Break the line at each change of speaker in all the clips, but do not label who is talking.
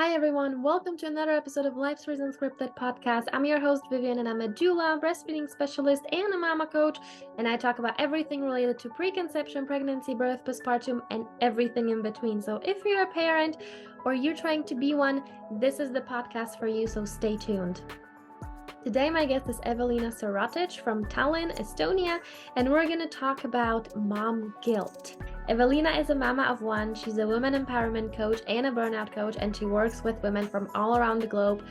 Hi everyone, welcome to another episode of Life's Reason Scripted podcast. I'm your host Viviane and I'm a doula, breastfeeding specialist, and a mama coach, and I talk about everything related to preconception, pregnancy, birth, postpartum, and everything in between. So if you're a parent or you're trying to be one, this is the podcast for you, so stay tuned. Today, my guest is Ewelina Szeratics from Tallinn, Estonia, and we're going to talk about mom guilt. Ewelina is a mama of one. She's a women empowerment coach and a burnout coach, and she works with women from all around the globe,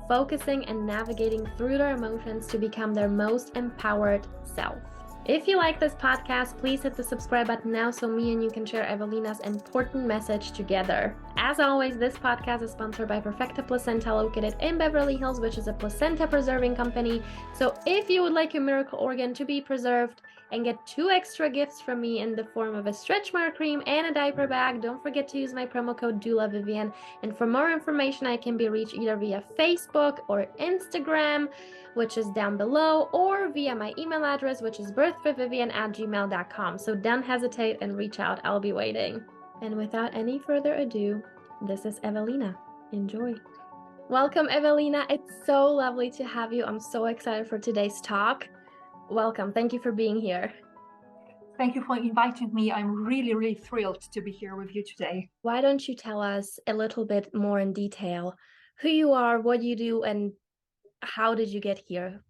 focusing and navigating through their emotions to become their most empowered self. If you like this podcast, please hit the subscribe button now so me and you can share Ewelina's important message together. As always, this podcast is sponsored by Perfecta Placenta, located in Beverly Hills, which is a placenta preserving company. So if you would like your miracle organ to be preserved and get 2 extra gifts from me in the form of a stretch mark cream and a diaper bag, don't forget to use my promo code Doula Viviane. And for more information, I can be reached either via Facebook or Instagram, which is down below, or via my email address, which is birthforvivian@gmail.com. So don't hesitate and reach out. I'll be waiting. And without any further ado, this is Ewelina. Enjoy. Welcome, Ewelina. It's so lovely to have you. I'm so excited for today's talk. Welcome. Thank you for being here.
Thank you for inviting me. I'm really thrilled to be here with you today.
Why don't you tell us a little bit more in detail who you are, what you do, and how did you get here?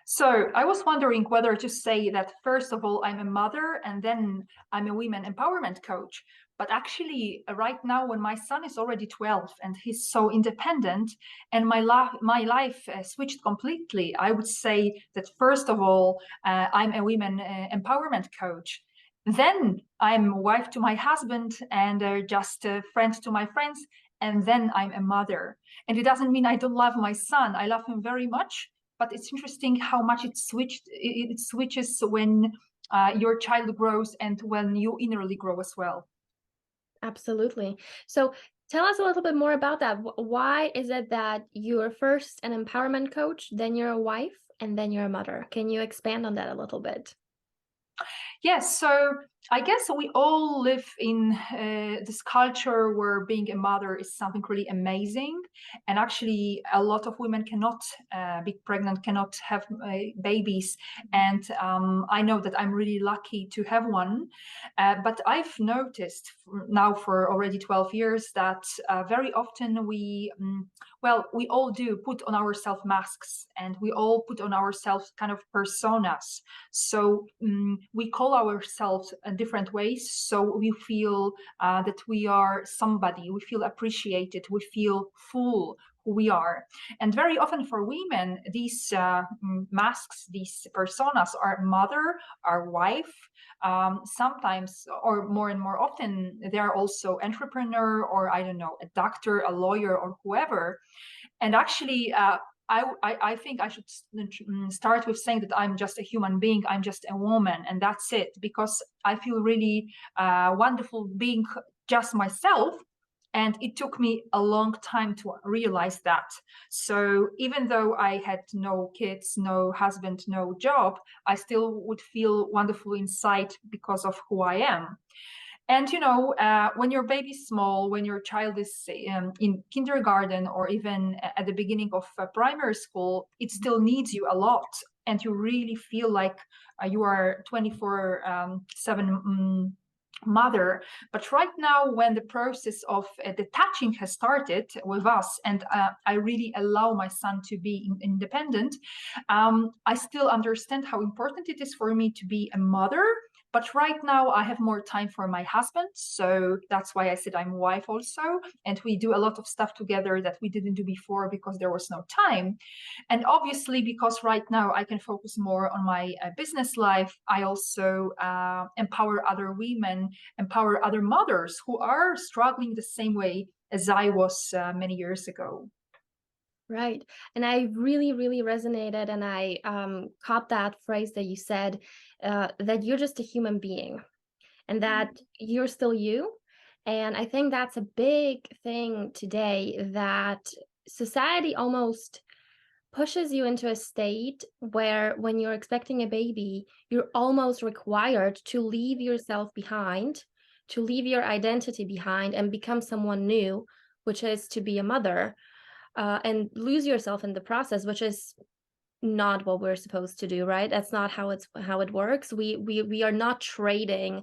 So I was wondering whether to say that, first of all, I'm a mother and then I'm a women empowerment coach. But actually, right now, when my son is already 12 and he's so independent and my life switched completely, I would say that, first of all, I'm a women empowerment coach. Then I'm a wife to my husband and just a friend to my friends. And then I'm a mother. And it doesn't mean I don't love my son. I love him very much. But it's interesting how much it switches when your child grows and when you innerly grow as well.
Absolutely. So tell us a little bit more about that. Why is it that you're first an empowerment coach, then you're a wife, and then you're a mother? Can you expand on that a little bit?
Yes, so I guess we all live in this culture where being a mother is something really amazing. And actually, a lot of women cannot be pregnant, cannot have babies. And I know that I'm really lucky to have one. But I've noticed now for already 12 years that very often we all do put on ourselves masks, and we all put on ourselves kind of personas. So we call ourselves in different ways. So we feel that we are somebody, we feel appreciated, we feel full who we are. And very often for women, these masks, these personas are mother, are wife, sometimes, or more and more often, they are also entrepreneur, or I don't know, a doctor, a lawyer, or whoever. And actually, I think I should start with saying that I'm just a human being. I'm just a woman, and that's it. Because I feel really wonderful being just myself. And it took me a long time to realize that. So even though I had no kids, no husband, no job, I still would feel wonderful inside because of who I am. And when your baby's small, when your child is in kindergarten or even at the beginning of primary school, it still needs you a lot. And you really feel like you are 24/7 mother. But right now, when the process of detaching has started with us, and I really allow my son to be independent, I still understand how important it is for me to be a mother. But right now I have more time for my husband. So that's why I said I'm a wife also. And we do a lot of stuff together that we didn't do before because there was no time. And obviously, because right now I can focus more on my business life, I also empower other women, empower other mothers who are struggling the same way as I was many years ago.
Right. And I really resonated, and I caught that phrase that you said, that you're just a human being and that you're still you. And I think that's a big thing today, that society almost pushes you into a state where when you're expecting a baby, you're almost required to leave yourself behind, to leave your identity behind and become someone new, which is to be a mother, and lose yourself in the process, which is not what we're supposed to do, right? That's not how it works. We are not trading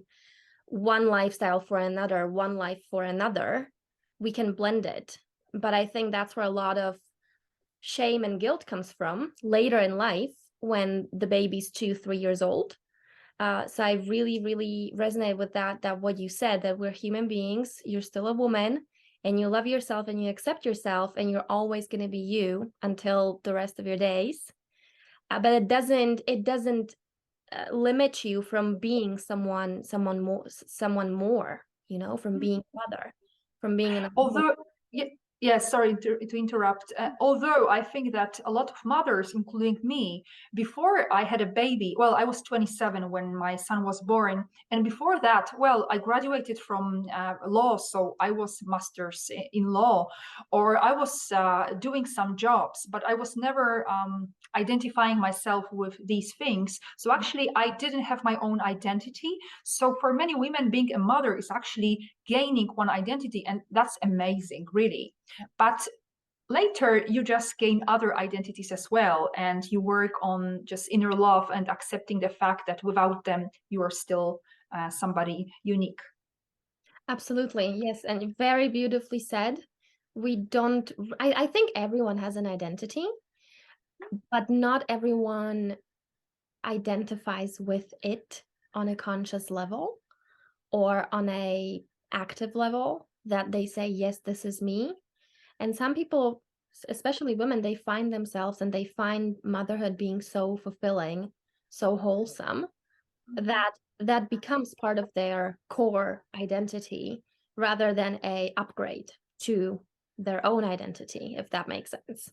one lifestyle for another, one life for another. We can blend it. But I think that's where a lot of shame and guilt comes from later in life when the baby's 2-3 years old. So I really, really resonate with that what you said, that we're human beings, you're still a woman, and you love yourself and you accept yourself, and you're always going to be you until the rest of your days. But it doesn't limit you from being someone more, from being a mother, from being an
Although, yeah, sorry to interrupt. Although I think that a lot of mothers, including me, before I had a baby, well, I was 27 when my son was born. And before that, well, I graduated from law, so I was master's in law, or I was doing some jobs, but I was never identifying myself with these things. So actually, I didn't have my own identity. So for many women, being a mother is actually gaining one identity, and that's amazing, really. But later you just gain other identities as well, and you work on just inner love and accepting the fact that without them you are still somebody unique.
Absolutely, yes, and very beautifully said. We don't, I think everyone has an identity, but not everyone identifies with it on a conscious level or on a active level, that they say, yes, this is me. And some people, especially women, they find themselves and they find motherhood being so fulfilling, so wholesome, that becomes part of their core identity rather than a upgrade to their own identity, if that makes sense.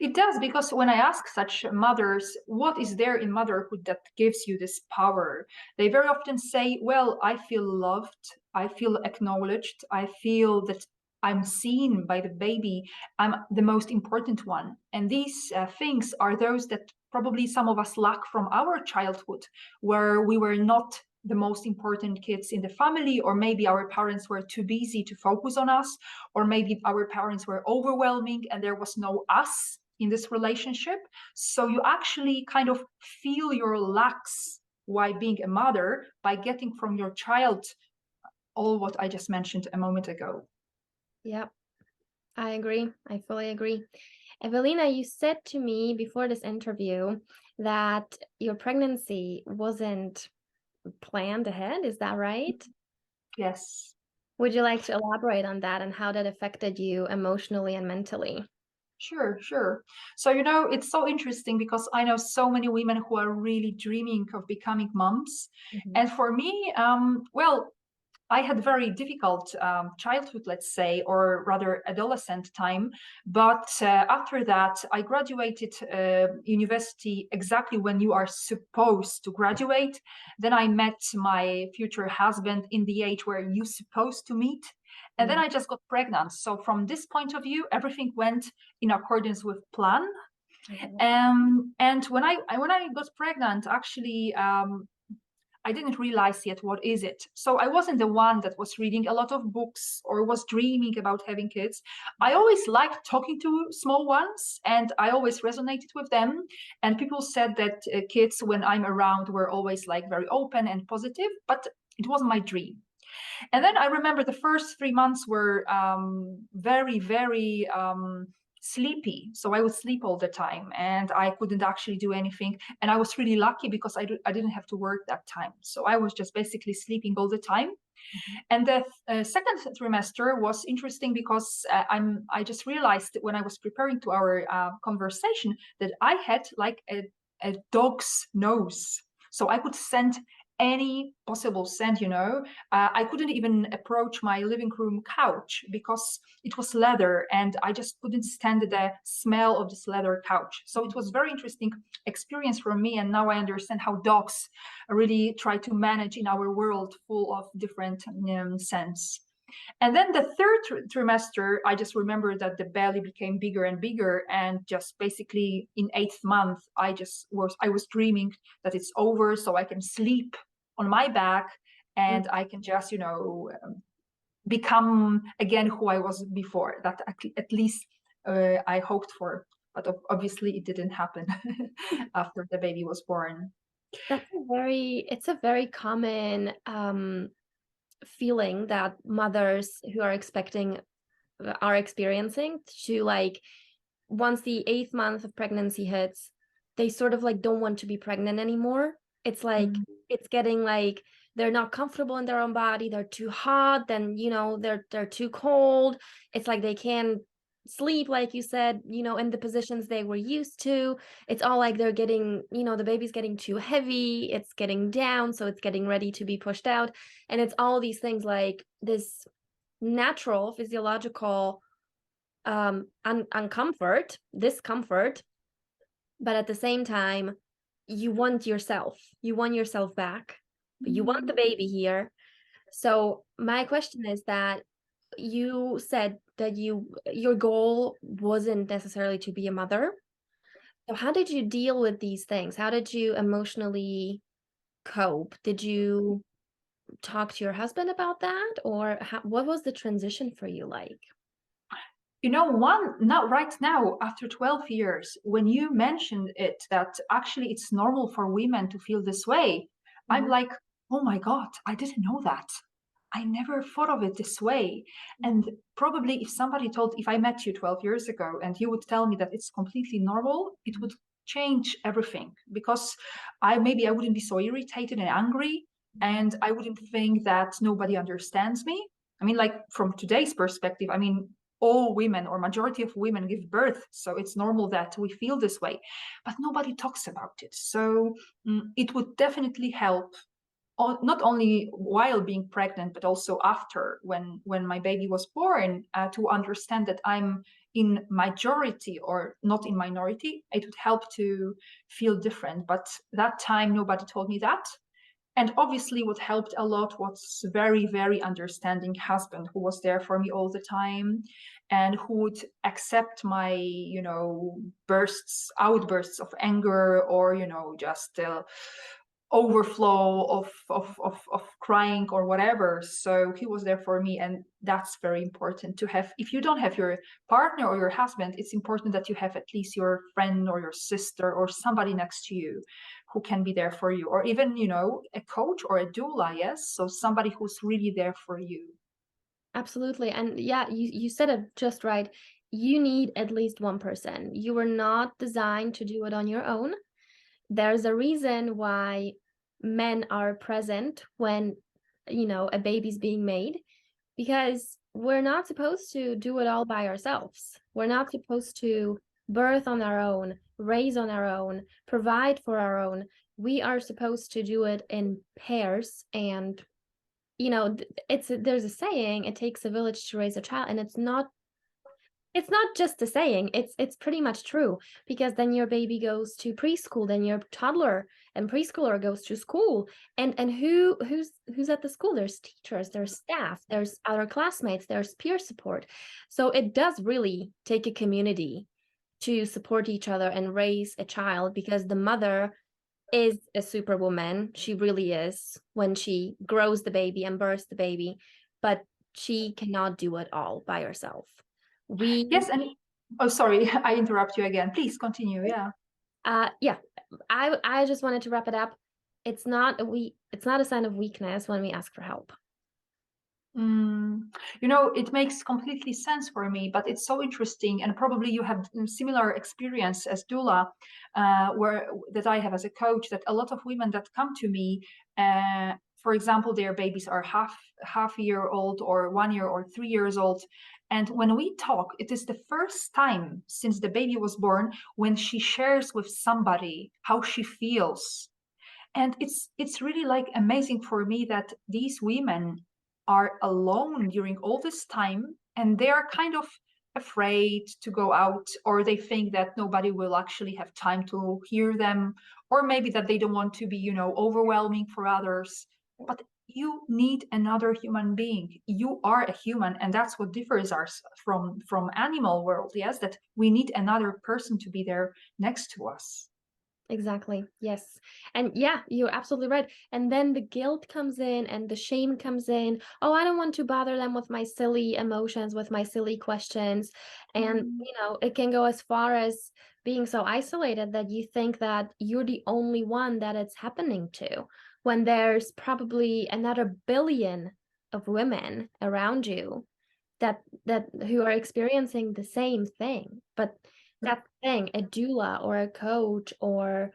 It does, because when I ask such mothers, what is there in motherhood that gives you this power? They very often say, well, I feel loved, I feel acknowledged, I feel that I'm seen by the baby, I'm the most important one. And these things are those that probably some of us lack from our childhood, where we were not the most important kids in the family, or maybe our parents were too busy to focus on us, or maybe our parents were overwhelming and there was no us in this relationship. So you actually kind of feel your lacks while being a mother by getting from your child all what I just mentioned a moment ago.
Yeah, I agree. I fully agree. Ewelina, you said to me before this interview that your pregnancy wasn't planned ahead. Is that right?
Yes.
Would you like to elaborate on that and how that affected you emotionally and mentally?
Sure, sure. So, it's so interesting because I know so many women who are really dreaming of becoming moms.
Mhm.
And for me, well, I had very difficult childhood, let's say, or rather adolescent time. But after that, I graduated university exactly when you are supposed to graduate. Then I met my future husband in the age where you're supposed to meet. And then I just got pregnant. So from this point of view, everything went in accordance with plan.
Mhm.
And when I got pregnant, actually, I didn't realize yet what is it. So I wasn't the one that was reading a lot of books or was dreaming about having kids. I always liked talking to small ones and I always resonated with them. And people said that kids, when I'm around, were always like very open and positive, but it wasn't my dream. And then I remember the first 3 months were very, very sleepy. So I would sleep all the time and I couldn't actually do anything. And I was really lucky because I didn't have to work that time. So I was just basically sleeping all the time. And the second trimester was interesting because I just realized when I was preparing to our conversation that I had like a dog's nose. So I could scent any possible scent, I couldn't even approach my living room couch because it was leather and I just couldn't stand the smell of this leather couch. So it was very interesting experience for me. And now I understand how dogs really try to manage in our world full of different scents. And then the third trimester, I just remember that the belly became bigger and bigger, and just basically in 8th month, I was dreaming that it's over, so I can sleep on my back, and I can just become again who I was before. That at least I hoped for, but obviously it didn't happen after the baby was born.
It's a very common feeling that mothers who are expecting are experiencing, to like, once the 8th month of pregnancy hits, they sort of like don't want to be pregnant anymore. It's like it's getting like they're not comfortable in their own body, they're too hot, then they're too cold. It's like they can't sleep, like you said, in the positions they were used to. It's all like they're getting, the baby's getting too heavy, it's getting down, so it's getting ready to be pushed out. And it's all these things, like this natural physiological uncomfort, discomfort, but at the same time you want yourself back, but you want the baby here. So my question is that you said that your goal wasn't necessarily to be a mother. So how did you deal with these things? How did you emotionally cope? Did you talk to your husband about that, or what was the transition for you like?
Not right now, after 12 years, when you mentioned it, that actually it's normal for women to feel this way, I'm like, oh my God, I didn't know that. I never thought of it this way. And probably if I met you 12 years ago and you would tell me that it's completely normal, it would change everything, because maybe I wouldn't be so irritated and angry, and I wouldn't think that nobody understands me. I mean, like from today's perspective, I mean, all women or majority of women give birth, so it's normal that we feel this way, but nobody talks about it. So it would definitely help, not only while being pregnant, but also after, when my baby was born, to understand that I'm in majority or not in minority. It would help to feel different, but that time nobody told me that. And obviously what helped a lot was very, very understanding husband, who was there for me all the time and who would accept my, outbursts of anger, or, just overflow of crying or whatever. So he was there for me, and that's very important to have. If you don't have your partner or your husband, it's important that you have at least your friend or your sister or somebody next to you who can be there for you, or even a coach or a doula. Yes, so somebody who's really there for you.
Absolutely. And yeah, you said it just right. You need at least one person. You were not designed to do it on your own. There's a reason why men are present when, a baby's being made, because we're not supposed to do it all by ourselves. We're not supposed to birth on our own, raise on our own, provide for our own. We are supposed to do it in pairs. And there's a saying, it takes a village to raise a child, and it's not just a saying, it's pretty much true, because then your baby goes to preschool, then your toddler and preschooler goes to school, and who's at the school? There's teachers, there's staff, there's other classmates, there's peer support. So it does really take a community to support each other and raise a child, because the mother is a superwoman. She really is, when she grows the baby and births the baby, but she cannot do it all by herself.
Yes, and oh, sorry, I interrupt you again. Please continue. Yeah.
Yeah, I just wanted to wrap it up. It's not a sign of weakness when we ask for help.
It makes completely sense for me, but it's so interesting, and probably you have similar experience as doula, where that I have as a coach. That a lot of women that come to me, for example, their babies are half a year old, or 1 year, or 3 years old, and when we talk, it is the first time since the baby was born when she shares with somebody how she feels. And it's really like amazing for me that these women are alone during all this time, and they are kind of afraid to go out, or they think that nobody will actually have time to hear them, or maybe that they don't want to be overwhelming for others. But you need another human being. You are a human, and that's what differs us from animal world. Yes, that we need another person to be there next to us.
Exactly. Yes. And yeah, you're absolutely right. And then the guilt comes in and the shame comes in. Oh, I don't want to bother them with my silly emotions, with my silly questions. And,
Mm.
it can go as far as being so isolated that you think that you're the only one that it's happening to, when there's probably another billion of women around you that who are experiencing the same thing. But that thing, a doula or a coach or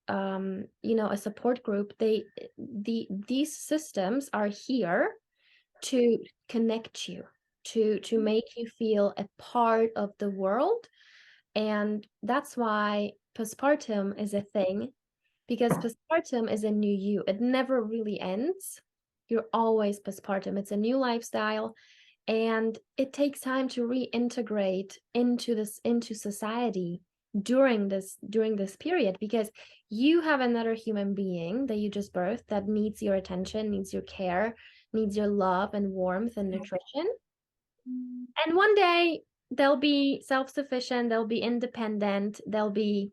a support group, these systems are here to connect you, to make you feel a part of the world. And that's why postpartum is a thing, because postpartum is a new you. It never really ends. You're always postpartum. It's a new lifestyle, and it takes time to reintegrate into society during this period, because you have another human being that you just birthed that needs your attention, needs your care, needs your love and warmth and nutrition.
Mm.
And one day they'll be self-sufficient, they'll be independent, they'll be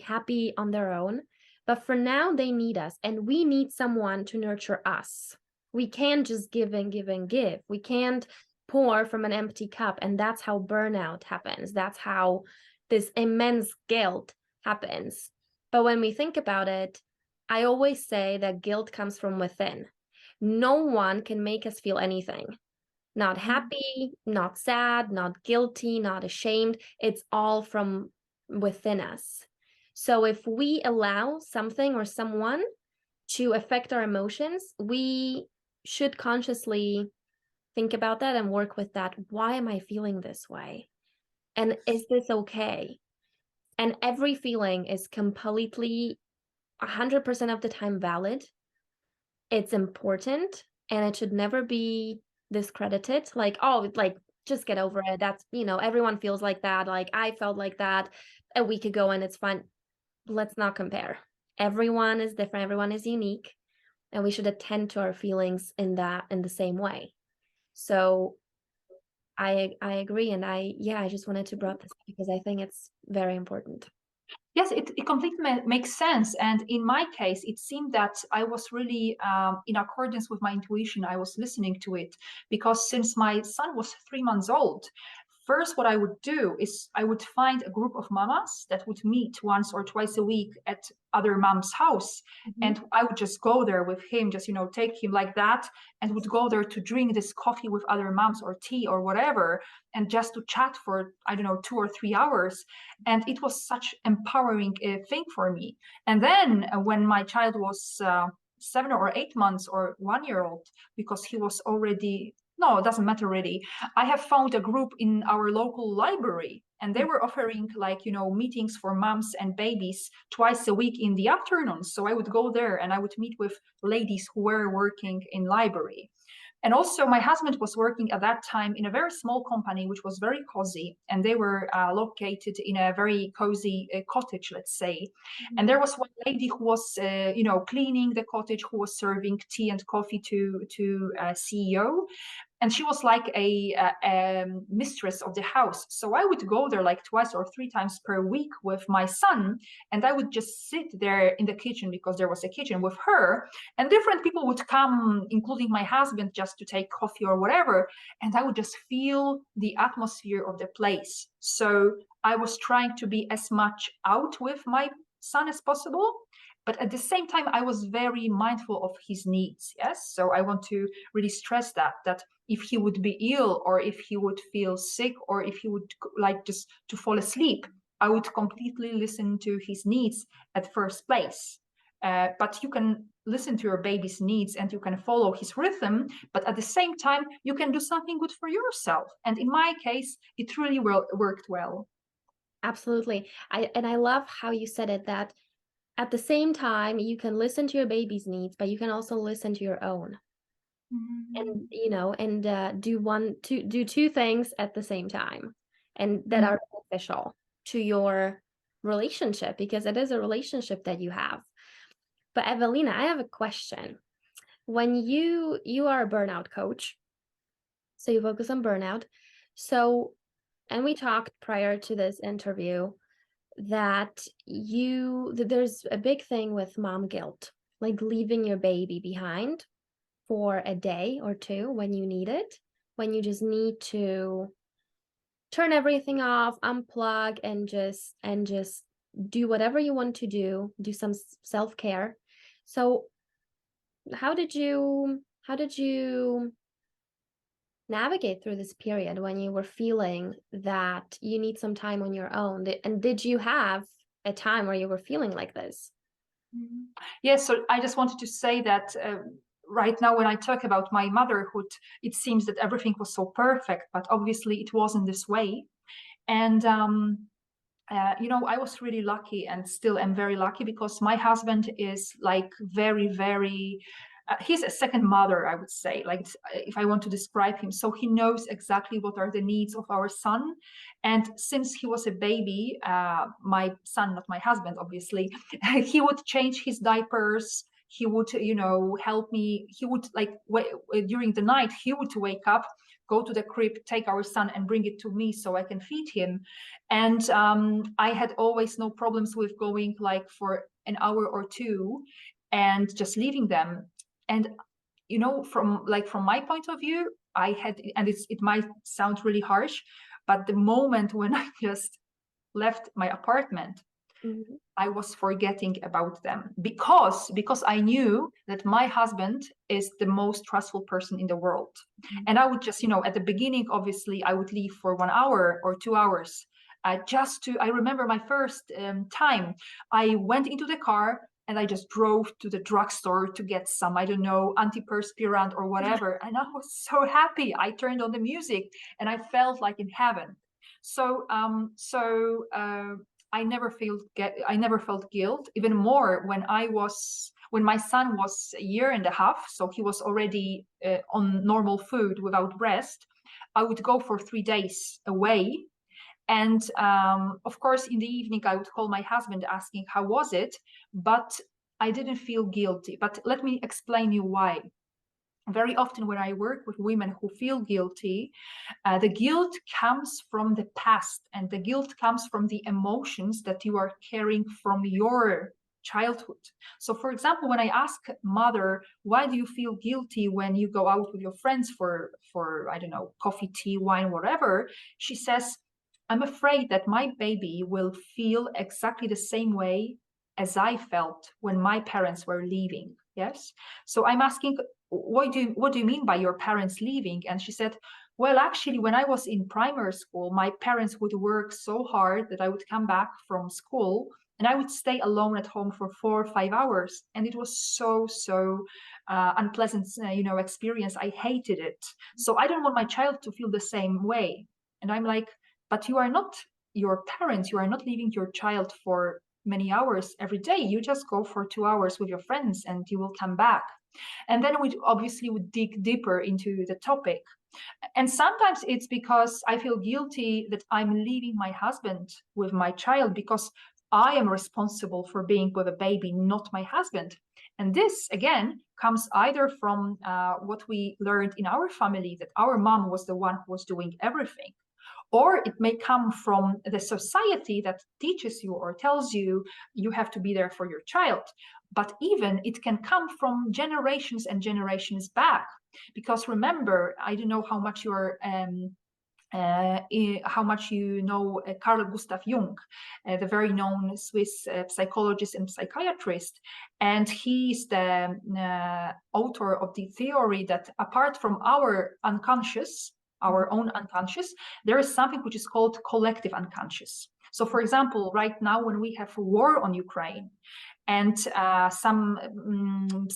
happy on their own. But for now, they need us, and we need someone to nurture us. We can't just give and give and give. We can't pour from an empty cup. And that's how burnout happens. That's how this immense guilt happens. But when we think about it, I always say that guilt comes from within. No one can make us feel anything. Not happy, not sad, not guilty, not ashamed. It's all from within us. So if we allow something or someone to affect our emotions, we should consciously think about that and work with that. Why am I feeling this way? And is this okay? And every feeling is completely 100% of the time valid. It's important, and it should never be discredited. Like, oh, like, just get over it. That's, everyone feels like that. Like, I felt like that a week ago and it's fine. Let's not compare. Everyone is different. Everyone is unique. And we should attend to our feelings in the same way. So I agree. And I just wanted to bring this up because I think it's very important.
Yes, it completely makes sense. And in my case, it seemed that I was really in accordance with my intuition. I was listening to it because since my son was 3 months old, first, what I would do is I would find a group of mamas that would meet once or twice a week at other mom's house.
Mm-hmm.
And I would just go there with him, just, take him like that, and would go there to drink this coffee with other moms or tea or whatever, and just to chat for, I don't know, 2 or 3 hours. And it was such empowering thing for me. And then when my child was 7 or 8 months or 1 year old, because he was already, no, it doesn't matter really. I have found a group in our local library, and they were offering meetings for moms and babies twice a week in the afternoons. So I would go there and I would meet with ladies who were working in library. And also, my husband was working at that time in a very small company, which was very cozy. And they were located in a very cozy cottage, let's say.
Mm-hmm.
And there was one lady who was, cleaning the cottage, who was serving tea and coffee to CEO, and she was like a mistress of the house. So I would go there like twice or three times per week with my son, and I would just sit there in the kitchen, because there was a kitchen, with her, and different people would come, including my husband, just to take coffee or whatever, and I would just feel the atmosphere of the place. So I was trying to be as much out with my son as possible, but at the same time I was very mindful of his needs. Yes, so I want to really stress that if he would be ill, or if he would feel sick, or if he would like just to fall asleep, I would completely listen to his needs at first place. But you can listen to your baby's needs and you can follow his rhythm, but at the same time you can do something good for yourself. And in my case, it really worked well.
Absolutely. I love how you said it, that at the same time you can listen to your baby's needs, but you can also listen to your own. And do two things at the same time, and that are beneficial to your relationship, because it is a relationship that you have. But Ewelina, I have a question. When you are a burnout coach, so you focus on burnout. So, and we talked prior to this interview that there's a big thing with mom guilt, like leaving your baby behind for a day or two when you need it, when you just need to turn everything off, unplug, and just do whatever you want to do some self-care. So how did you navigate through this period when you were feeling that you need some time on your own? And did you have a time where you were feeling like this?
Yes, so I just wanted to say that right now, when I talk about my motherhood, it seems that everything was so perfect, but obviously it wasn't this way. And I was really lucky, and still am very lucky, because my husband is like very, very, he's a second mother, I would say, like if I want to describe him. So he knows exactly what are the needs of our son. And since he was a baby, my son, not my husband, obviously, he would change his diapers. He would, help me. He would during the night, he would wake up, go to the crib, take our son and bring it to me so I can feed him. And I had always no problems with going like for an hour or two and just leaving them. And from my point of view, I had, and it might sound really harsh, but the moment when I just left my apartment,
Mhm.
I was forgetting about them, because I knew that my husband is the most trustful person in the world.
Mhm.
And I would just, at the beginning, obviously, I would leave for 1 hour or 2 hours. I remember my first time, I went into the car and I just drove to the drugstore to get some, I don't know, antiperspirant or whatever. And I was so happy. I turned on the music and I felt like in heaven. So I never felt guilt. Even more when my son was a year and a half, so he was already on normal food without breast. I would go for 3 days away, and of course, in the evening, I would call my husband asking how was it, but I didn't feel guilty. But let me explain you why. Very often when I work with women who feel guilty, the guilt comes from the past, and the guilt comes from the emotions that you are carrying from your childhood. So, for example, when I ask mother, why do you feel guilty when you go out with your friends for I don't know, coffee, tea, wine, whatever, she says, I'm afraid that my baby will feel exactly the same way as I felt when my parents were leaving. Yes. So I'm asking, what do you mean by your parents leaving? And she said, well, actually, when I was in primary school, my parents would work so hard that I would come back from school and I would stay alone at home for 4 or 5 hours. And it was so unpleasant, experience. I hated it. So I don't want my child to feel the same way. And I'm like, but you are not your parents. You are not leaving your child for many hours every day. You just go for 2 hours with your friends and you will come back. And then we obviously would dig deeper into the topic. And sometimes it's because I feel guilty that I'm leaving my husband with my child, because I am responsible for being with a baby, not my husband. And this, again, comes either from what we learned in our family, that our mom was the one who was doing everything, or it may come from the society that teaches you or tells you you have to be there for your child. But even it can come from generations and generations back. Because remember, I don't know how much you're how much you know Carl Gustav Jung, the very known Swiss psychologist and psychiatrist. And he's the author of the theory that apart from our unconscious, our own unconscious, there is something which is called collective unconscious. So, for example, right now, when we have a war on Ukraine, and some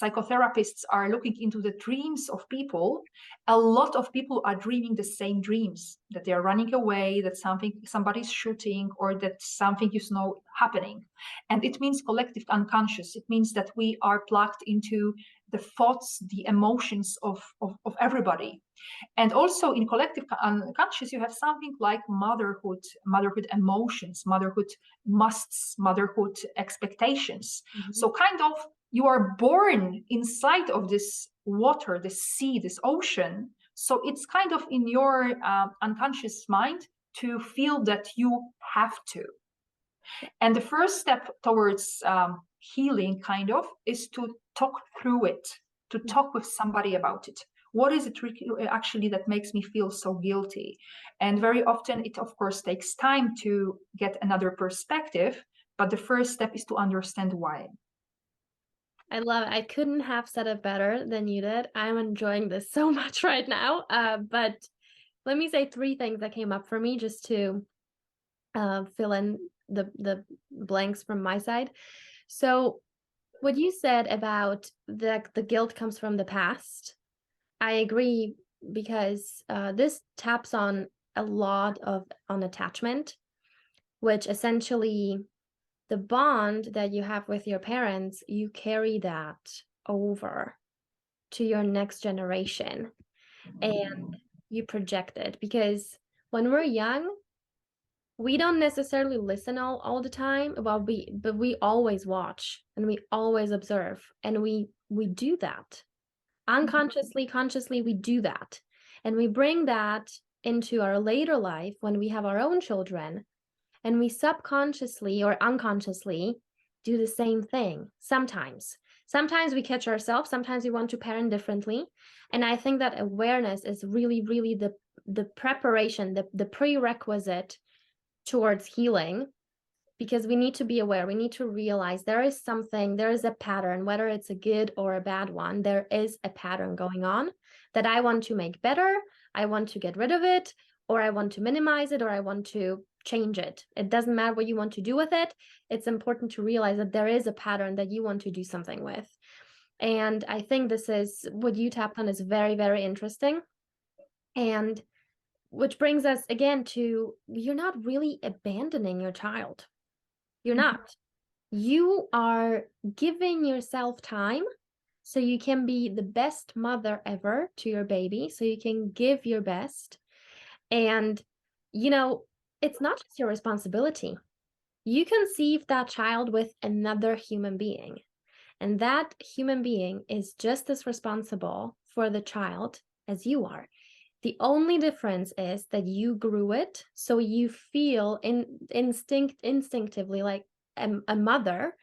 psychotherapists are looking into the dreams of people, a lot of people are dreaming the same dreams, that they are running away, that somebody's shooting, or that something is happening. And it means collective unconscious. It means that we are plugged into the thoughts, the emotions of everybody. And also in collective unconscious, you have something like motherhood emotions, motherhood musts, motherhood expectations.
Mhm.
So kind of you are born inside of this water, this sea, this ocean. So it's kind of in your unconscious mind to feel that you have to. And the first step towards healing, kind of, is to talk through it, to talk with somebody about it. What is it actually that makes me feel so guilty? And very often it, of course, takes time to get another perspective, but the first step is to understand why.
I love it. I couldn't have said it better than you did. I'm enjoying this so much right now. But let me say 3 things that came up for me just to fill in the blanks from my side. So what you said about the guilt comes from the past, I agree, because this taps on a lot on attachment, which essentially the bond that you have with your parents, you carry that over to your next generation and you project it, because when we're young, we don't necessarily listen all the time, but we always watch and we always observe, and we do that unconsciously, consciously, we do that, and we bring that into our later life when we have our own children, and we subconsciously or unconsciously do the same thing. Sometimes we catch ourselves, sometimes we want to parent differently, and I think that awareness is really, really the preparation, the prerequisite towards healing, because we need to be aware, we need to realize there is a pattern, whether it's a good or a bad one, there is a pattern going on that I want to make better, I want to get rid of it, or I want to minimize it, or I want to change it. It doesn't matter what you want to do with it. It's important to realize that there is a pattern that you want to do something with. And I think this is what you tapped on is very, very interesting. And which brings us again to, you're not really abandoning your child. You're not. You are giving yourself time so you can be the best mother ever to your baby, so you can give your best. And, it's not just your responsibility. You conceive that child with another human being, and that human being is just as responsible for the child as you are. The only difference is that you grew it, so you feel instinctively like a mother,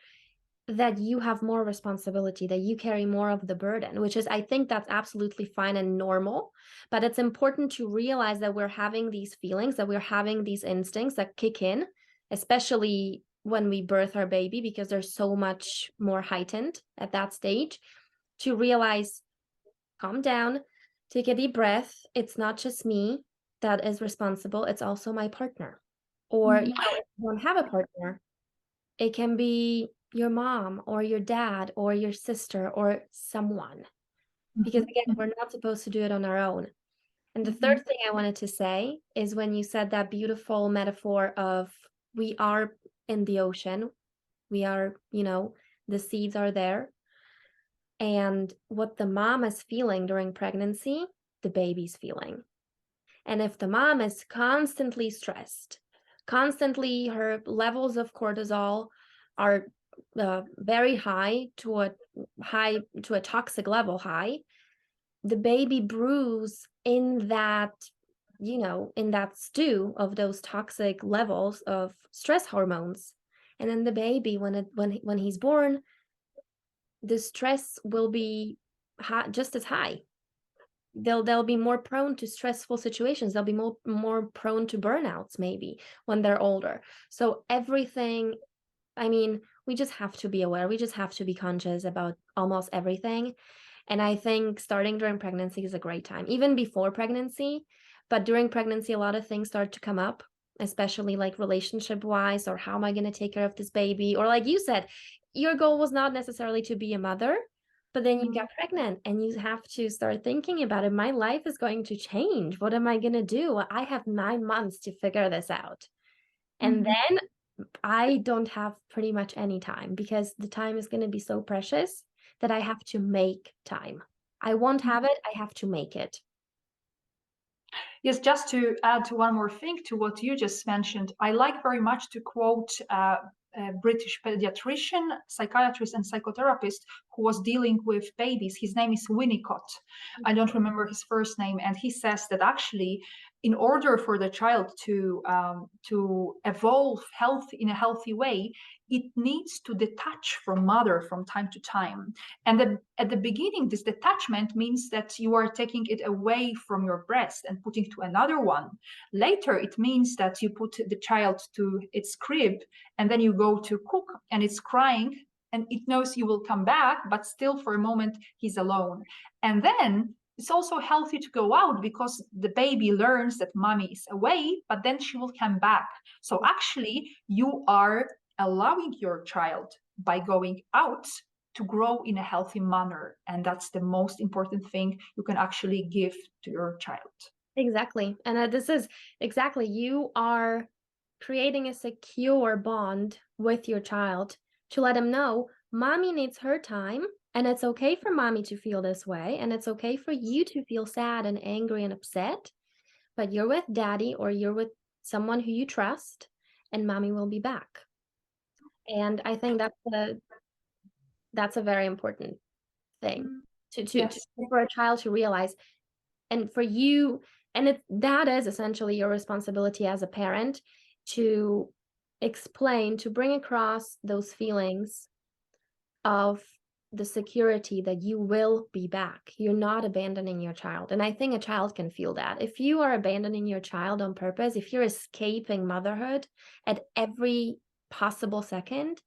that you have more responsibility, that you carry more of the burden, which is, I think that's absolutely fine and normal. But it's important to realize that we're having these feelings, that we're having these instincts that kick in, especially when we birth our baby, because they're so much more heightened at that stage. To realize, calm down, take a deep breath. It's not just me that is responsible, it's also my partner. Or, if you don't have a partner, it can be your mom or your dad or your sister or someone. Because again, we're not supposed to do it on our own. And the third thing I wanted to say is when you said that beautiful metaphor of, we are in the ocean, we are, the seeds are there. And what the mom is feeling during pregnancy, the baby's feeling. And if the mom is constantly stressed, constantly her levels of cortisol are very high to a toxic level high, the baby brews in that stew of those toxic levels of stress hormones. And then the baby, when he's born, the stress will be just as high. They'll be more prone to stressful situations. They'll be more prone to burnouts maybe when they're older. So everything, we just have to be aware. We just have to be conscious about almost everything. And I think starting during pregnancy is a great time, even before pregnancy. But during pregnancy, a lot of things start to come up, especially like relationship wise, or how am I going to take care of this baby? Or like you said, your goal was not necessarily to be a mother, but then you get pregnant and you have to start thinking about it. My life is going to change. What am I going to do? I have 9 months to figure this out. And then I don't have pretty much any time, because the time is going to be so precious that I have to make time. I won't have it. I have to make it.
Yes, just to add to one more thing to what you just mentioned, I like very much to quote a British pediatrician, psychiatrist, and psychotherapist who was dealing with babies. His name is Winnicott. I don't remember his first name. And he says that actually in order for the child to evolve in a healthy way, it needs to detach from mother from time to time. And at the beginning, this detachment means that you are taking it away from your breast and putting to another one. Later, it means that you put the child to its crib, and then you go to cook, and it's crying, and it knows you will come back, but still for a moment he's alone. And then it's also healthy to go out, because the baby learns that mommy is away, but then she will come back. So actually, you are allowing your child, by going out, to grow in a healthy manner. And that's the most important thing you can actually give to your child.
Exactly. And this is exactly, you are creating a secure bond with your child to let him know mommy needs her time, and it's okay for mommy to feel this way, and it's okay for you to feel sad and angry and upset, but you're with daddy or you're with someone who you trust, and mommy will be back. And I think that's a very important thing for a child to realize, and for you, and that is essentially your responsibility as a parent, to explain, to bring across those feelings of the security that you will be back. You're not abandoning your child. And I think a child can feel that. If you are abandoning your child on purpose, if you're escaping motherhood at every possible second,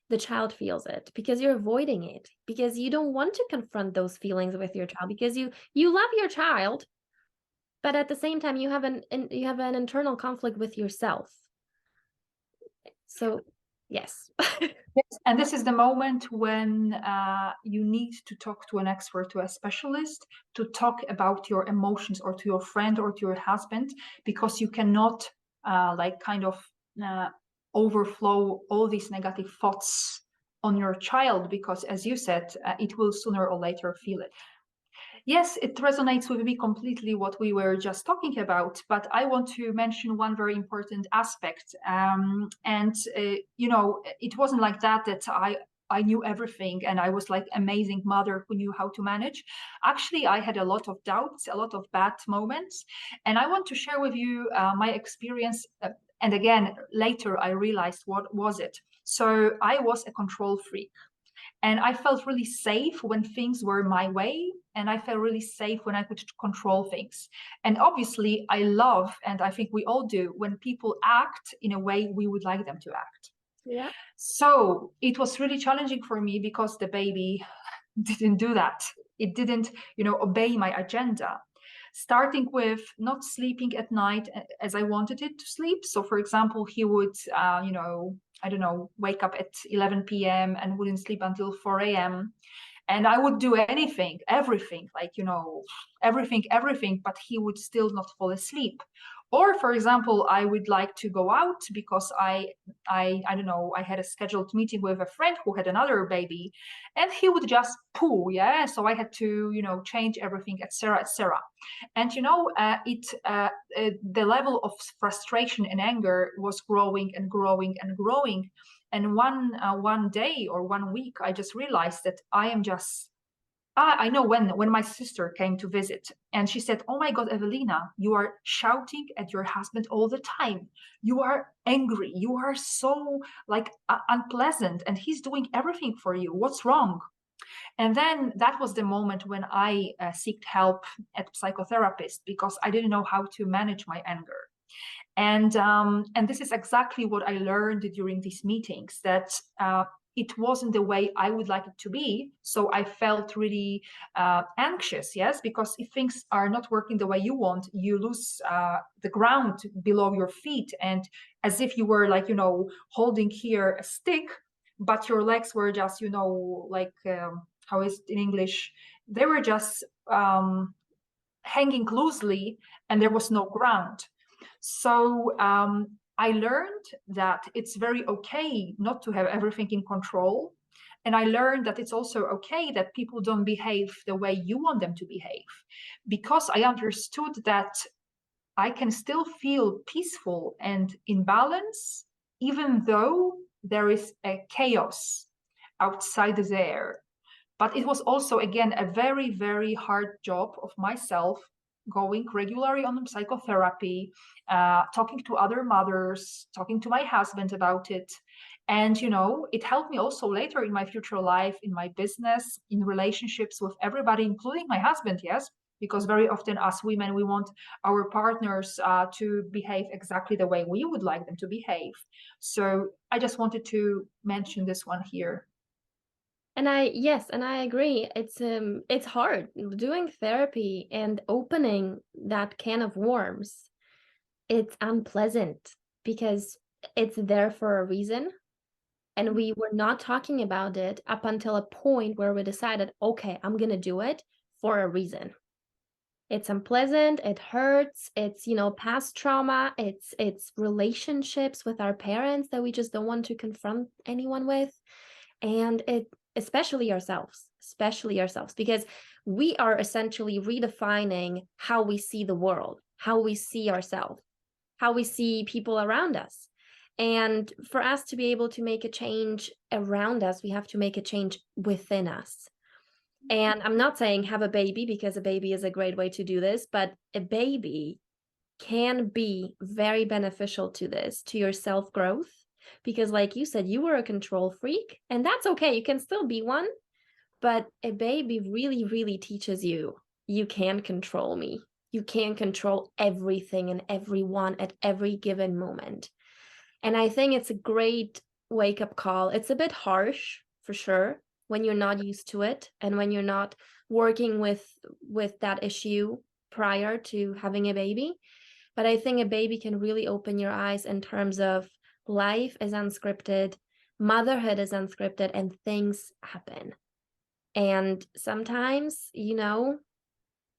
the child feels it, because you're avoiding it, because you don't want to confront those feelings with your child, because you love your child, but at the same time you have an internal conflict with yourself. So yes.
Yes, and this is the moment when you need to talk to an expert, to a specialist, to talk about your emotions, or to your friend or to your husband, because you cannot overflow all these negative thoughts on your child, because as you said, it will sooner or later feel it. Yes, it resonates with me completely what we were just talking about, but I want to mention one very important aspect. It wasn't like that I knew everything and I was like amazing mother who knew how to manage. Actually, I had a lot of doubts, a lot of bad moments, and I want to share with you my experience. And again, later I realized what was it. So I was a control freak. And I felt really safe when things were my way. And I felt really safe when I could control things. And obviously, I love, and I think we all do, when people act in a way we would like them to act.
Yeah.
So it was really challenging for me, because the baby didn't do that. It didn't, obey my agenda. Starting with not sleeping at night as I wanted it to sleep. So, for example, he would, I don't know, wake up at 11 p.m. and wouldn't sleep until 4 a.m. And I would do everything, everything, but he would still not fall asleep. Or, for example, I would like to go out because I don't know, I had a scheduled meeting with a friend who had another baby, and he would just poo, yeah. So I had to, change everything, etc., etc. And the level of frustration and anger was growing and growing and growing. And one day or 1 week, I just realized that I know when my sister came to visit, and she said, "Oh my God, Ewelina, you are shouting at your husband all the time. You are angry. You are so unpleasant, and he's doing everything for you. What's wrong?" And then that was the moment when I sought help at psychotherapist, because I didn't know how to manage my anger. And this is exactly what I learned during these meetings, that it wasn't the way I would like it to be. So I felt really anxious, yes, because if things are not working the way you want, you lose the ground below your feet, and as if you were holding here a stick, but your legs were just, how is it in English? They were just hanging loosely, and there was no ground. So I learned that it's very okay not to have everything in control. And I learned that it's also okay that people don't behave the way you want them to behave, because I understood that I can still feel peaceful and in balance, even though there is a chaos outside there. But it was also, again, a very, very hard job of myself going regularly on psychotherapy, talking to other mothers, talking to my husband about it. And, it helped me also later in my future life, in my business, in relationships with everybody, including my husband, yes, because very often as women, we want our partners to behave exactly the way we would like them to behave. So I just wanted to mention this one here.
And I agree. It's hard doing therapy and opening that can of worms. It's unpleasant because it's there for a reason. And we were not talking about it up until a point where we decided, okay, I'm gonna do it for a reason. It's unpleasant, it hurts, it's, past trauma, it's relationships with our parents that we just don't want to confront anyone with. And especially ourselves, because we are essentially redefining how we see the world, how we see ourselves, how we see people around us. And for us to be able to make a change around us, we have to make a change within us. And I'm not saying have a baby, because a baby is a great way to do this, but a baby can be very beneficial to this, to your self-growth. Because like you said, you were a control freak, and that's okay. You can still be one, but a baby really, really teaches you can control me. You can control everything and everyone at every given moment. And I think it's a great wake-up call. It's a bit harsh, for sure, when you're not used to it and when you're not working with that issue prior to having a baby. But I think a baby can really open your eyes in terms of life is unscripted, motherhood is unscripted, and things happen. And sometimes,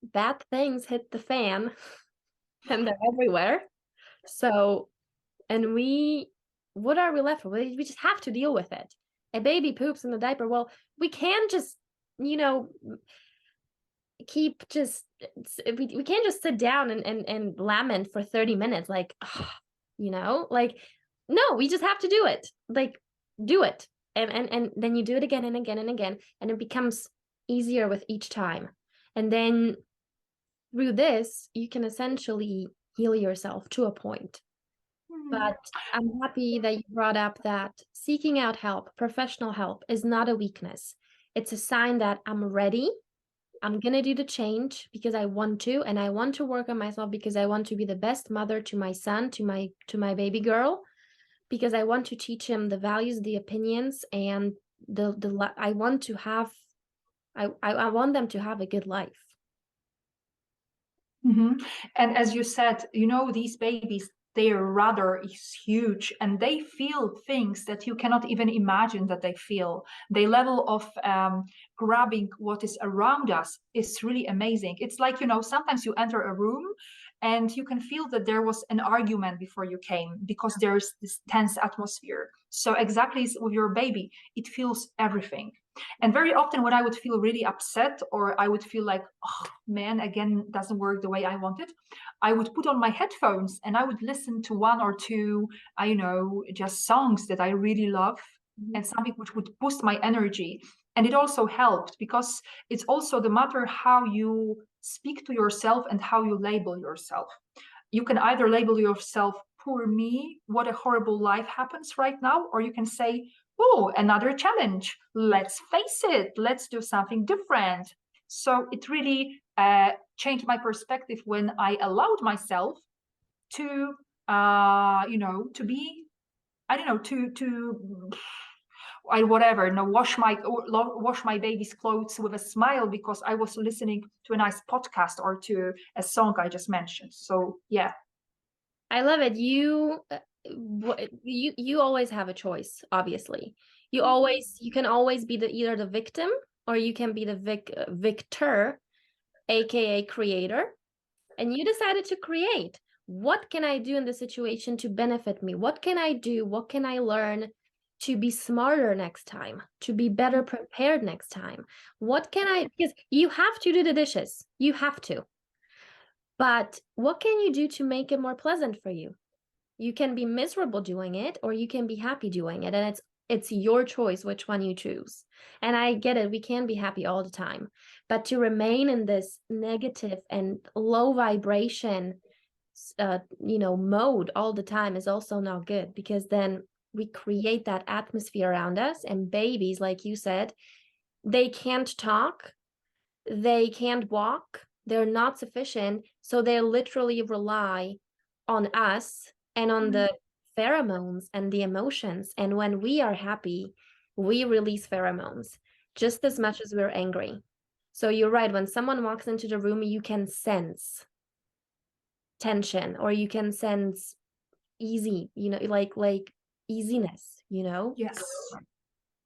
bad things hit the fan and they're everywhere. So, and what are we left with? We just have to deal with it. A baby poops in the diaper. Well, we can't just, we can't just sit down and lament for 30 minutes. Like, no, we just have to do it. Like, do it. And then you do it again and again and again. And it becomes easier with each time. And then through this, you can essentially heal yourself to a point. But I'm happy that you brought up that seeking out help, professional help, is not a weakness. It's a sign that I'm ready. I'm going to do the change because I want to, and I want to work on myself because I want to be the best mother to my son, to my baby girl, because I want to teach him the values, the opinions, and I want them to have a good life.
Mm-hmm. And as you said, these babies, their radar is huge and they feel things that you cannot even imagine that they feel. The level of grabbing what is around us is really amazing. It's like, sometimes you enter a room and you can feel that there was an argument before you came because there's this tense atmosphere. So exactly with your baby, it feels everything. And very often when I would feel really upset or I would feel like, oh man, again, doesn't work the way I wanted, I would put on my headphones and I would listen to one or two, just songs that I really love and something which would boost my energy. And it also helped because it's also the matter how you speak to yourself and how you label yourself. You can either label yourself, poor me, what a horrible life happens right now, or you can say, oh, another challenge. Let's face it. Let's do something different. So it really changed my perspective when I allowed myself to, to be, I don't know, wash my baby's clothes with a smile because I was listening to a nice podcast or to a song I just mentioned. So yeah.
I love it. You always have a choice, obviously. You can always be either the victim or you can be the victor, aka creator. And you decided to create. What can I do in the situation to benefit me? What can I do? What can I learn to be smarter next time, to be better prepared next time? Because you have to do the dishes. You have to. But what can you do to make it more pleasant for you? You can be miserable doing it or you can be happy doing it. And it's It's your choice which one you choose. And I get it, we can't be happy all the time. But to remain in this negative and low vibration mode all the time is also not good, because then we create that atmosphere around us, and babies, like you said, they can't talk, they can't walk, they're not sufficient, so they literally rely on us and on the pheromones and the emotions. And when we are happy, we release pheromones just as much as we're angry. So you're right, when someone walks into the room, you can sense tension, or you can sense easy, like easiness,
Yes.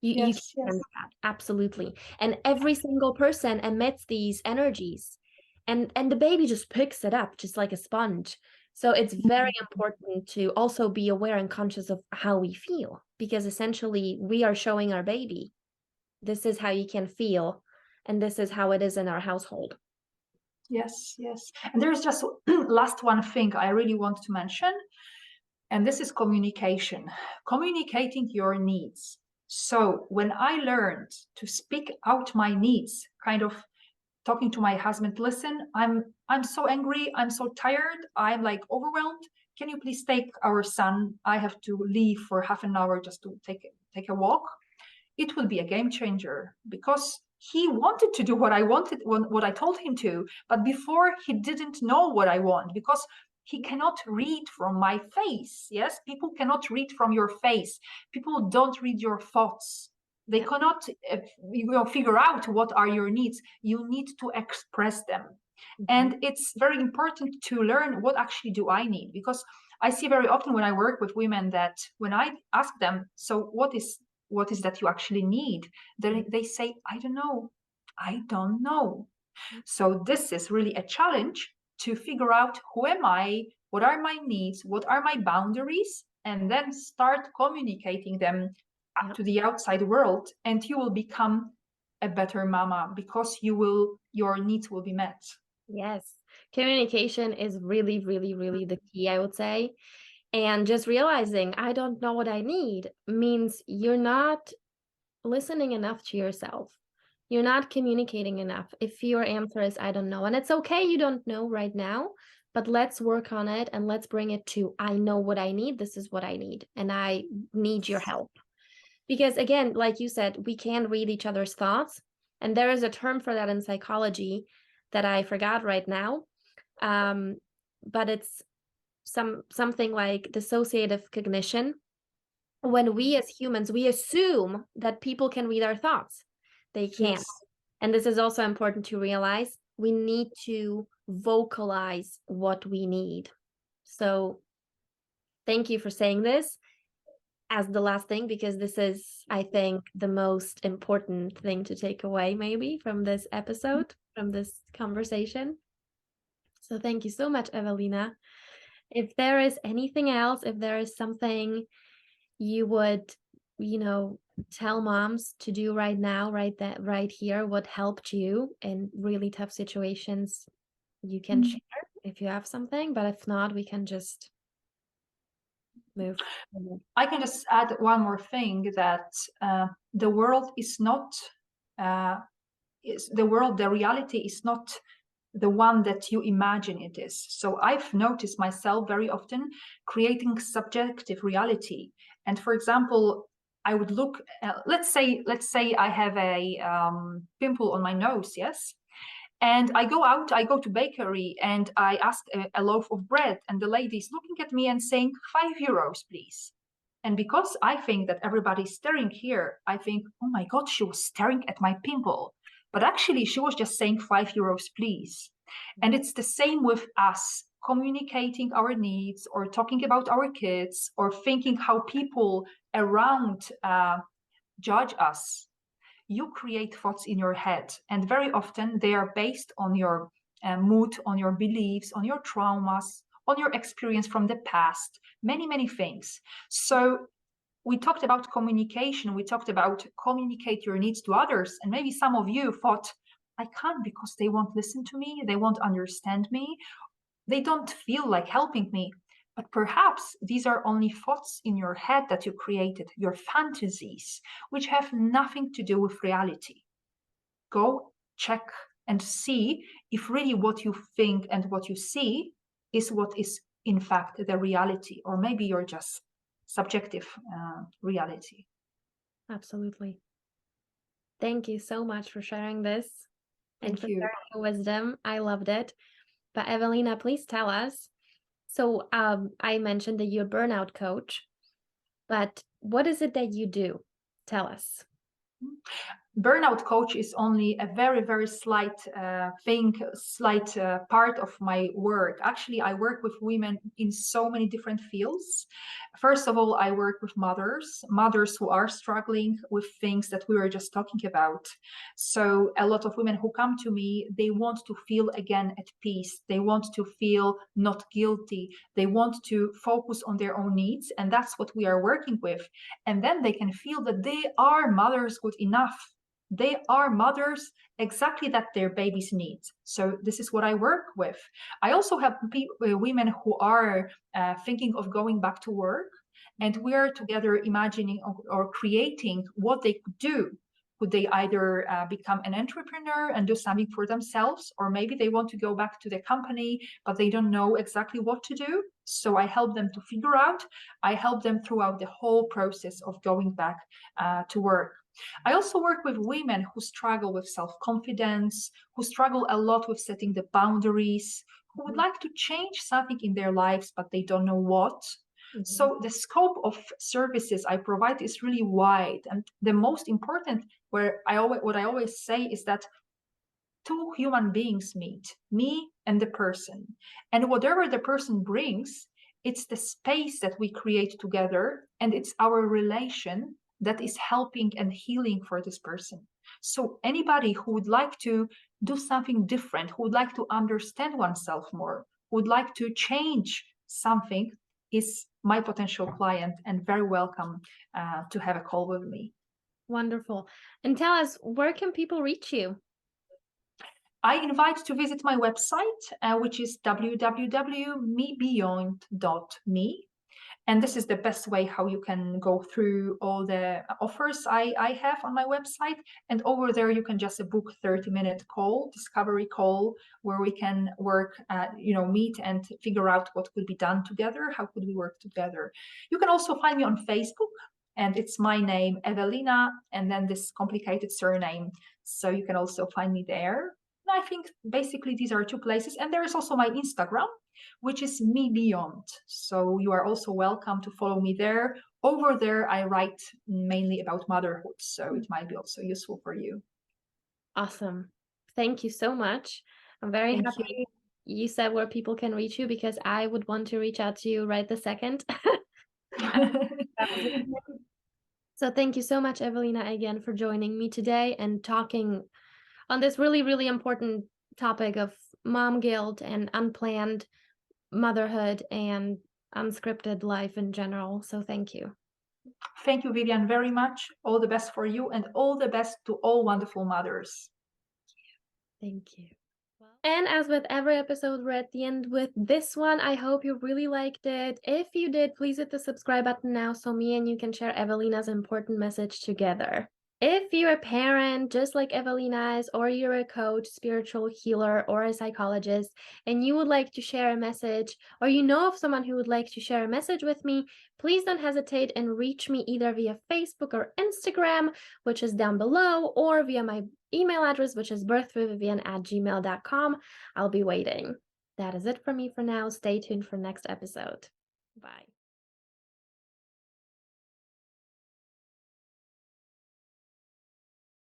you can sense that, absolutely. And every single person emits these energies, and the baby just picks it up just like a sponge. So it's very important to also be aware and conscious of how we feel, because essentially we are showing our baby, this is how you can feel, and this is how it is in our household.
Yes, yes. And there's just last one thing I really want to mention, and this is communication, communicating your needs. So when I learned to speak out my needs, kind of talking to my husband, listen, I'm so angry, I'm so tired, I'm like overwhelmed. Can you please take our son? I have to leave for half an hour just to take a walk. It will be a game changer, because he wanted to do what I wanted, what I told him to, but before he didn't know what I want, because he cannot read from my face. Yes, people cannot read from your face. People don't read your thoughts. They cannot figure out what are your needs. You need to express them. And it's very important to learn, what actually do I need? Because I see very often when I work with women that when I ask them, so what is that you actually need? They say, I don't know. I don't know. So this is really a challenge to figure out, who am I? What are my needs? What are my boundaries? And then start communicating them to the outside world, and you will become a better mama, because your needs will be met.
Yes, communication is really, really, really the key, I would say. And just realizing I don't know what I need means you're not listening enough to yourself. You're not communicating enough if your answer is I don't know. And it's okay, you don't know right now, but let's work on it, and let's bring it to I know what I need. This is what I need, and I need your help. Because again, like you said, we can read each other's thoughts. And there is a term for that in psychology that I forgot right now. But it's something like dissociative cognition. When we as humans, we assume that people can read our thoughts. They can't.
Yes.
And this is also important to realize. We need to vocalize what we need. So thank you for saying this as the last thing, because this is, I think, the most important thing to take away maybe from this episode, from this conversation. So thank you so much, Ewelina. If there is anything else, if there is something you would, tell moms to do right now, right here, what helped you in really tough situations, you can share if you have something, but if not, we can just move forward.
I can just add one more thing, that the world is not, the reality is not the one that you imagine it is. So I've noticed myself very often creating subjective reality. And for example, I would look, let's say I have a pimple on my nose, yes? And I go to bakery, and I ask a loaf of bread, and the lady is looking at me and saying, €5, please. And because I think that everybody's staring here, I think, oh my God, she was staring at my pimple. But actually, she was just saying €5, please. And it's the same with us communicating our needs, or talking about our kids, or thinking how people around judge us. You create thoughts in your head, and very often they are based on your mood, on your beliefs, on your traumas, on your experience from the past, many, many things. So we talked about communication, we talked about communicate your needs to others, and maybe some of you thought, I can't, because they won't listen to me, they won't understand me, they don't feel like helping me. But perhaps these are only thoughts in your head that you created, your fantasies, which have nothing to do with reality. Go check and see if really what you think and what you see is what is in fact the reality, or maybe you're just subjective reality.
Absolutely. Thank you so much for sharing this and
Thank
for
you.
sharing your wisdom. I loved it. But Ewelina, please tell us. So I mentioned that you're a burnout coach, but what is it that you do? Tell us.
Burnout coach is only a very, very slight part of my work. Actually, I work with women in so many different fields. First of all, I work with mothers who are struggling with things that we were just talking about. So a lot of women who come to me, they want to feel again at peace. They want to feel not guilty. They want to focus on their own needs. And that's what we are working with. And then they can feel that they are mothers good enough. They are mothers exactly that their babies need. So this is what I work with. I also have women who are thinking of going back to work, and we are together imagining or creating what they could do. Could they either become an entrepreneur and do something for themselves, or maybe they want to go back to the company, but they don't know exactly what to do. So I help them to figure out. I help them throughout the whole process of going back to work. I also work with women who struggle with self-confidence, who struggle a lot with setting the boundaries, who would like to change something in their lives, but they don't know what. So the scope of services I provide is really wide. And the most important, what I always say is that two human beings meet, me and the person. And whatever the person brings, it's the space that we create together, and it's our relation that is helping and healing for this person. So anybody who would like to do something different, who would like to understand oneself more, who would like to change something, is my potential client and very welcome to have a call with me.
Wonderful. And tell us, where can people reach you?
I invite to visit my website, which is www.mebeyond.me. And this is the best way how you can go through all the offers I have on my website. And over there, you can just book 30-minute call, discovery call, where we can work, meet and figure out what could be done together. How could we work together? You can also find me on Facebook, and it's my name, Ewelina, and then this complicated surname. So you can also find me there. And I think basically these are two places. And there is also my Instagram, which is Me Beyond. So you are also welcome to follow me there. Over there, I write mainly about motherhood, so it might be also useful for you.
Awesome. Thank you so much. I'm very happy you said where people can reach you, because I would want to reach out to you right the second. So thank you so much, Ewelina, again for joining me today and talking on this really, really important topic of mom guilt and unplanned motherhood and unscripted life in general. So thank you.
Thank you, Viviane, very much. All the best for you, and all the best to all wonderful mothers.
Thank you. And as with every episode, we're at the end with this one. I hope you really liked it. If you did, please hit the subscribe button now so me and you can share Ewelina's important message together. If you're a parent, just like Ewelina is, or you're a coach, spiritual healer, or a psychologist, and you would like to share a message, or you know of someone who would like to share a message with me, please don't hesitate and reach me either via Facebook or Instagram, which is down below, or via my email address, which is birthwithviviane@gmail.com. I'll be waiting. That is it for me for now. Stay tuned for next episode. Bye.